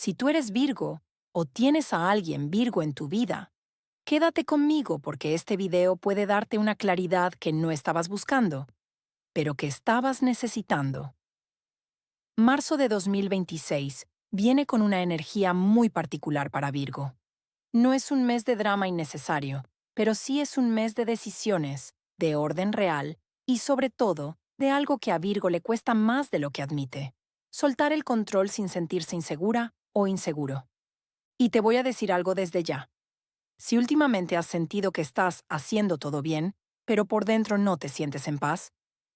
Si tú eres Virgo o tienes a alguien Virgo en tu vida, quédate conmigo porque este video puede darte una claridad que no estabas buscando, pero que estabas necesitando. Marzo de 2026 viene con una energía muy particular para Virgo. No es un mes de drama innecesario, pero sí es un mes de decisiones, de orden real y sobre todo de algo que a Virgo le cuesta más de lo que admite: soltar el control sin sentirse insegura o inseguro. Y te voy a decir algo desde ya. Si últimamente has sentido que estás haciendo todo bien, pero por dentro no te sientes en paz,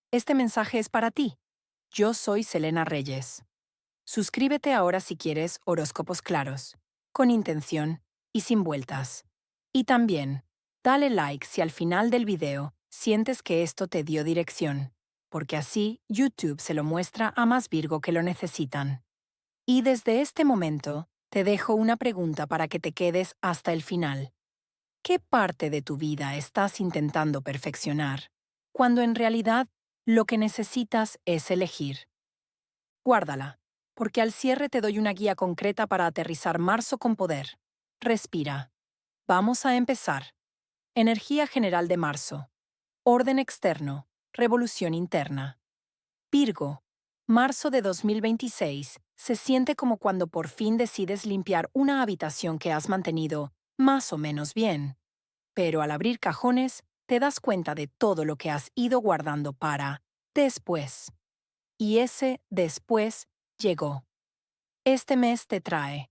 este mensaje es para ti. Yo soy Selena Reyes. Suscríbete ahora si quieres horóscopos claros, con intención y sin vueltas. Y también, dale like si al final del video sientes que esto te dio dirección, porque así YouTube se lo muestra a más Virgo que lo necesitan. Y desde este momento, te dejo una pregunta para que te quedes hasta el final. ¿Qué parte de tu vida estás intentando perfeccionar, cuando en realidad lo que necesitas es elegir? Guárdala, porque al cierre te doy una guía concreta para aterrizar marzo con poder. Respira. Vamos a empezar. Energía general de marzo. Orden externo. Revolución interna. Virgo. Marzo de 2026 se siente como cuando por fin decides limpiar una habitación que has mantenido más o menos bien. Pero al abrir cajones, te das cuenta de todo lo que has ido guardando para después. Y ese después llegó. Este mes te trae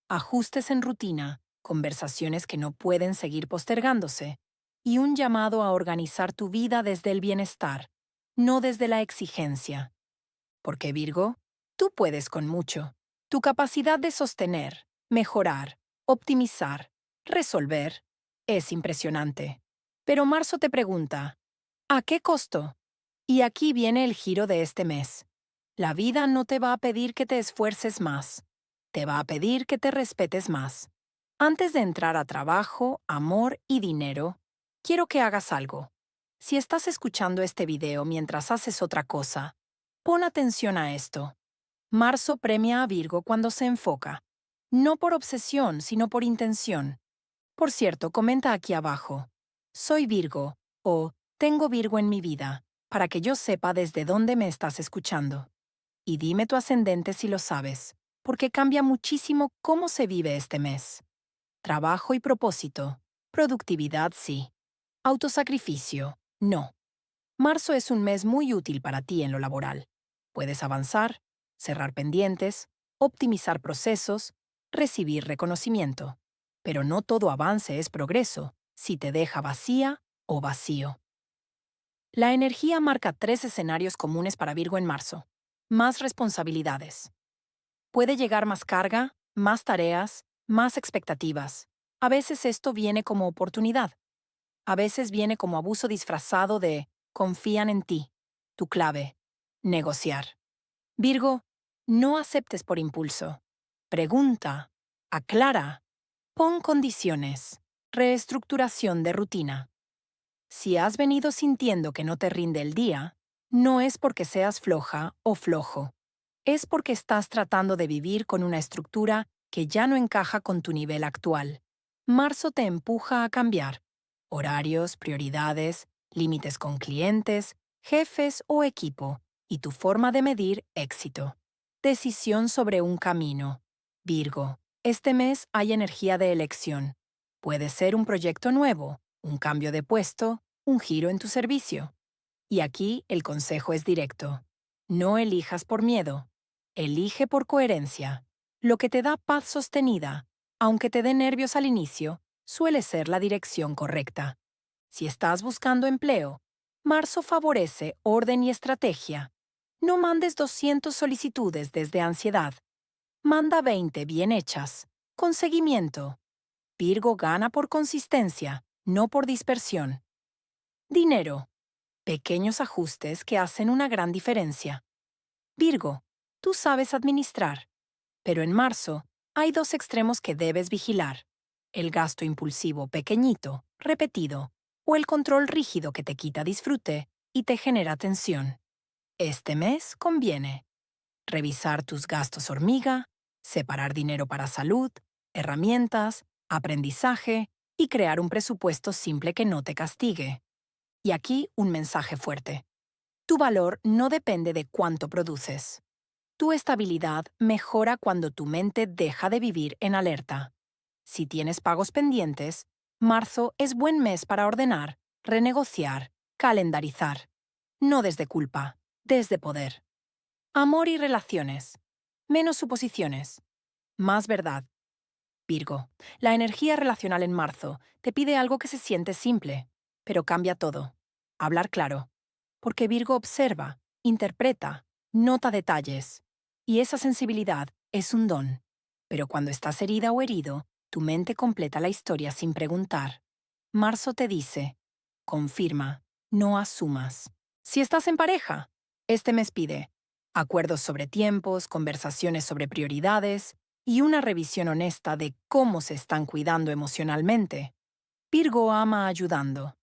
ajustes en rutina, conversaciones que no pueden seguir postergándose, y un llamado a organizar tu vida desde el bienestar, no desde la exigencia. Porque Virgo, tú puedes con mucho. Tu capacidad de sostener, mejorar, optimizar, resolver, es impresionante. Pero Marzo te pregunta, ¿a qué costo? Y aquí viene el giro de este mes. La vida no te va a pedir que te esfuerces más. Te va a pedir que te respetes más. Antes de entrar a trabajo, amor y dinero, quiero que hagas algo. Si estás escuchando este video mientras haces otra cosa, pon atención a esto. Marzo premia a Virgo cuando se enfoca. No por obsesión, sino por intención. Por cierto, comenta aquí abajo: soy Virgo o tengo Virgo en mi vida, para que yo sepa desde dónde me estás escuchando. Y dime tu ascendente si lo sabes, porque cambia muchísimo cómo se vive este mes. Trabajo y propósito. Productividad sí. Autosacrificio no. Marzo es un mes muy útil para ti en lo laboral. Puedes avanzar, cerrar pendientes, optimizar procesos, recibir reconocimiento. Pero no todo avance es progreso si te deja vacía o vacío. La energía marca 3 escenarios comunes para Virgo en marzo. Más responsabilidades. Puede llegar más carga, más tareas, más expectativas. A veces esto viene como oportunidad. A veces viene como abuso disfrazado de confían en ti. Tu clave: negociar. Virgo, no aceptes por impulso. Pregunta, aclara, pon condiciones. Reestructuración de rutina. Si has venido sintiendo que no te rinde el día, no es porque seas floja o flojo. Es porque estás tratando de vivir con una estructura que ya no encaja con tu nivel actual. Marzo te empuja a cambiar. Horarios, prioridades, límites con clientes, jefes o equipo, y tu forma de medir éxito. Decisión sobre un camino. Virgo, este mes hay energía de elección. Puede ser un proyecto nuevo, un cambio de puesto, un giro en tu servicio. Y aquí el consejo es directo. No elijas por miedo. Elige por coherencia. Lo que te da paz sostenida, aunque te dé nervios al inicio, suele ser la dirección correcta. Si estás buscando empleo, marzo favorece orden y estrategia. No mandes 200 solicitudes desde ansiedad. Manda 20 bien hechas, con seguimiento. Virgo gana por consistencia, no por dispersión. Dinero. Pequeños ajustes que hacen una gran diferencia. Virgo, tú sabes administrar. Pero en marzo, hay 2 extremos que debes vigilar: el gasto impulsivo pequeñito, repetido, o el control rígido que te quita disfrute y te genera tensión. Este mes conviene revisar tus gastos hormiga, Separar dinero para salud, herramientas, aprendizaje y crear un presupuesto simple que no te castigue. Y aquí un mensaje fuerte. Tu valor no depende de cuánto produces. Tu estabilidad mejora cuando tu mente deja de vivir en alerta. Si tienes pagos pendientes, marzo es buen mes para ordenar, renegociar, calendarizar. No desde culpa, desde poder. Amor y relaciones. Menos suposiciones. Más verdad. Virgo, la energía relacional en marzo te pide algo que se siente simple, pero cambia todo. Hablar claro. Porque Virgo observa, interpreta, nota detalles. Y esa sensibilidad es un don. Pero cuando estás herida o herido, tu mente completa la historia sin preguntar. Marzo te dice, confirma, no asumas. Si estás en pareja, este mes pide acuerdos sobre tiempos, conversaciones sobre prioridades, y una revisión honesta de cómo se están cuidando emocionalmente. Virgo ama ayudando,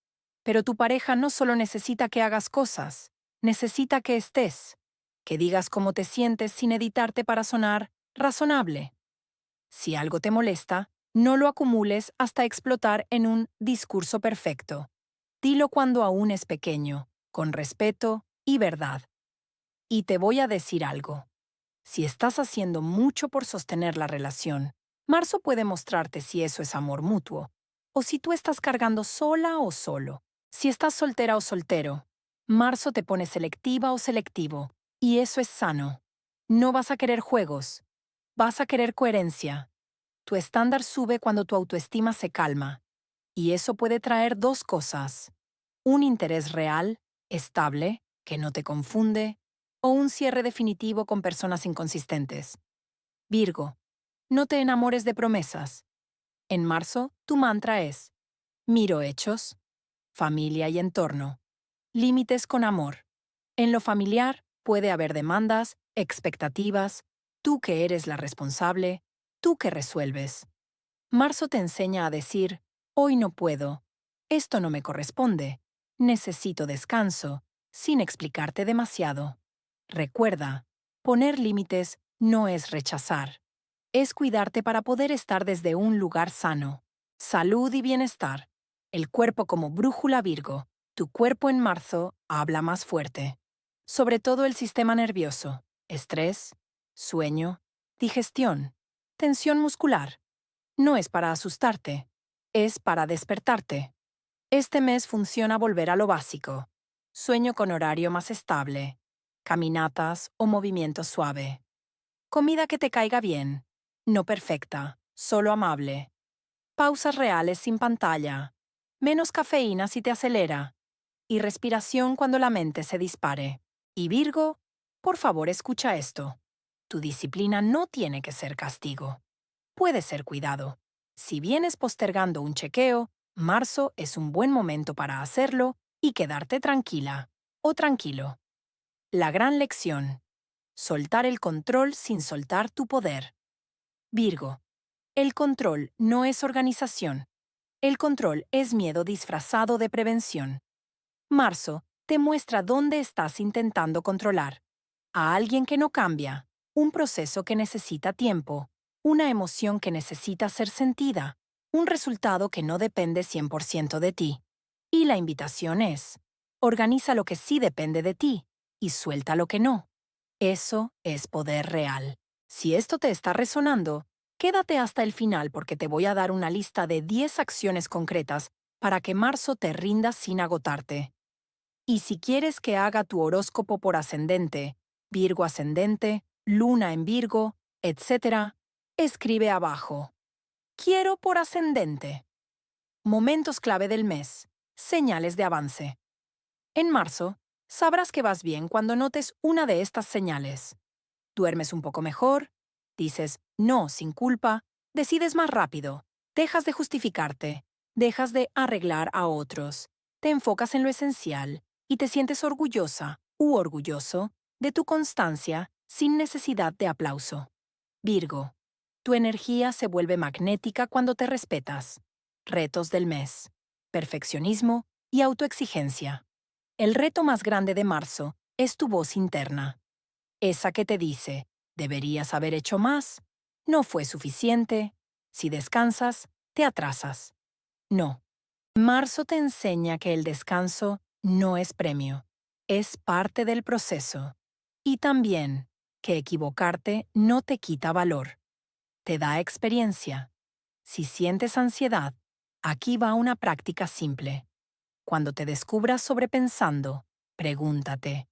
pero tu pareja no solo necesita que hagas cosas, necesita que estés, que digas cómo te sientes sin editarte para sonar razonable. Si algo te molesta, no lo acumules hasta explotar en un discurso perfecto. Dilo cuando aún es pequeño, con respeto y verdad. Y te voy a decir algo. Si estás haciendo mucho por sostener la relación, marzo puede mostrarte si eso es amor mutuo, o si tú estás cargando sola o solo. Si estás soltera o soltero, marzo te pone selectiva o selectivo, y eso es sano. No vas a querer juegos, vas a querer coherencia. Tu estándar sube cuando tu autoestima se calma, y eso puede traer dos cosas: un interés real, estable, que no te confunde, o un cierre definitivo con personas inconsistentes. Virgo, no te enamores de promesas. En marzo, tu mantra es: miro hechos, familia y entorno, límites con amor. En lo familiar puede haber demandas, expectativas, tú que eres la responsable, tú que resuelves. Marzo te enseña a decir: hoy no puedo, esto no me corresponde, necesito descanso, sin explicarte demasiado. Recuerda, poner límites no es rechazar, es cuidarte para poder estar desde un lugar sano. Salud y bienestar. El cuerpo como brújula Virgo. Tu cuerpo en marzo habla más fuerte. Sobre todo el sistema nervioso, estrés, sueño, digestión, tensión muscular. No es para asustarte, es para despertarte. Este mes funciona volver a lo básico. Sueño con horario más estable, caminatas o movimiento suave. Comida que te caiga bien, no perfecta, solo amable. Pausas reales sin pantalla. Menos cafeína si te acelera. Y respiración cuando la mente se dispare. Y Virgo, por favor escucha esto. Tu disciplina no tiene que ser castigo. Puede ser cuidado. Si vienes postergando un chequeo, marzo es un buen momento para hacerlo y quedarte tranquila o tranquilo. La gran lección: soltar el control sin soltar tu poder. Virgo, el control no es organización. El control es miedo disfrazado de prevención. Marzo te muestra dónde estás intentando controlar. A alguien que no cambia, un proceso que necesita tiempo, una emoción que necesita ser sentida, un resultado que no depende 100% de ti. Y la invitación es: organiza lo que sí depende de ti y suelta lo que no. Eso es poder real. Si esto te está resonando, quédate hasta el final porque te voy a dar una lista de 10 acciones concretas para que marzo te rinda sin agotarte. Y si quieres que haga tu horóscopo por ascendente, Virgo ascendente, Luna en Virgo, etc., escribe abajo: quiero por ascendente. Momentos clave del mes. Señales de avance. En marzo, sabrás que vas bien cuando notes una de estas señales. Duermes un poco mejor, dices no sin culpa, decides más rápido, dejas de justificarte, dejas de arreglar a otros, te enfocas en lo esencial y te sientes orgullosa u orgulloso de tu constancia sin necesidad de aplauso. Virgo, tu energía se vuelve magnética cuando te respetas. Retos del mes: perfeccionismo y autoexigencia. El reto más grande de marzo es tu voz interna. Esa que te dice: deberías haber hecho más, No fue suficiente. Si descansas, te atrasas. No. Marzo te enseña que el descanso no es premio, es parte del proceso. Y también que equivocarte no te quita valor, te da experiencia. Si sientes ansiedad, aquí va una práctica simple. Cuando te descubras sobrepensando, pregúntate,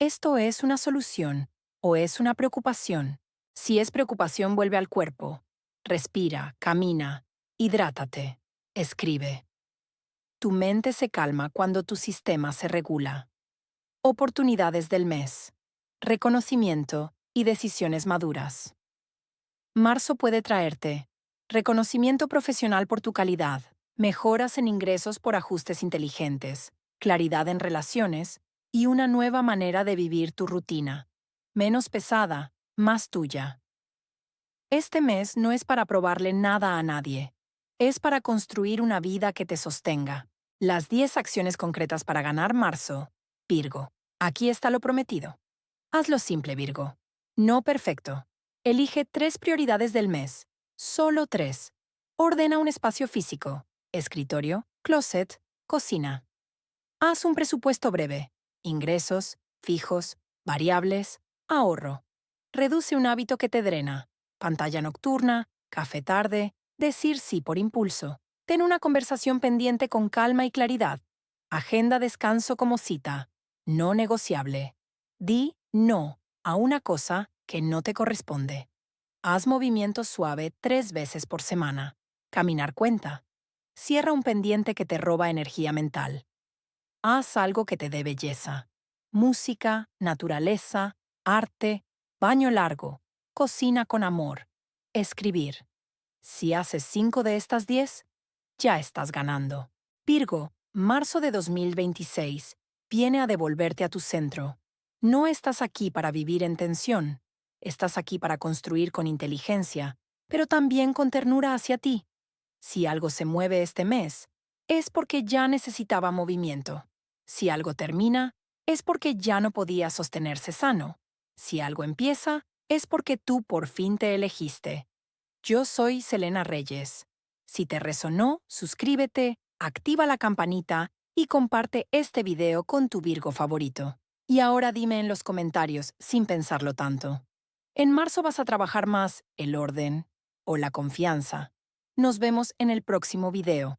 ¿esto es una solución o es una preocupación? Si es preocupación, vuelve al cuerpo. Respira, camina, hidrátate, escribe. Tu mente se calma cuando tu sistema se regula. Oportunidades del mes. Reconocimiento y decisiones maduras. Marzo puede traerte reconocimiento profesional por tu calidad, mejoras en ingresos por ajustes inteligentes, claridad en relaciones y una nueva manera de vivir tu rutina. Menos pesada, más tuya. Este mes no es para probarle nada a nadie. Es para construir una vida que te sostenga. Las 10 acciones concretas para ganar marzo. Virgo. Aquí está lo prometido. Hazlo simple, Virgo. No perfecto. Elige 3 prioridades del mes. Solo 3. Ordena un espacio físico. Escritorio, closet, cocina. Haz un presupuesto breve. Ingresos, fijos, variables, ahorro. Reduce un hábito que te drena. Pantalla nocturna, café tarde, decir sí por impulso. Ten una conversación pendiente con calma y claridad. Agenda descanso como cita. No negociable. Di no a una cosa que no te corresponde. Haz movimiento suave 3 veces por semana. Caminar cuenta. Cierra un pendiente que te roba energía mental. Haz algo que te dé belleza. Música, naturaleza, arte, baño largo, cocina con amor, escribir. Si haces 5 de estas 10, ya estás ganando. Virgo, marzo de 2026, viene a devolverte a tu centro. No estás aquí para vivir en tensión. Estás aquí para construir con inteligencia, pero también con ternura hacia ti. Si algo se mueve este mes, es porque ya necesitaba movimiento. Si algo termina, es porque ya no podía sostenerse sano. Si algo empieza, es porque tú por fin te elegiste. Yo soy Selena Reyes. Si te resonó, suscríbete, activa la campanita y comparte este video con tu Virgo favorito. Y ahora dime en los comentarios, sin pensarlo tanto. ¿En marzo vas a trabajar más el orden o la confianza? Nos vemos en el próximo video.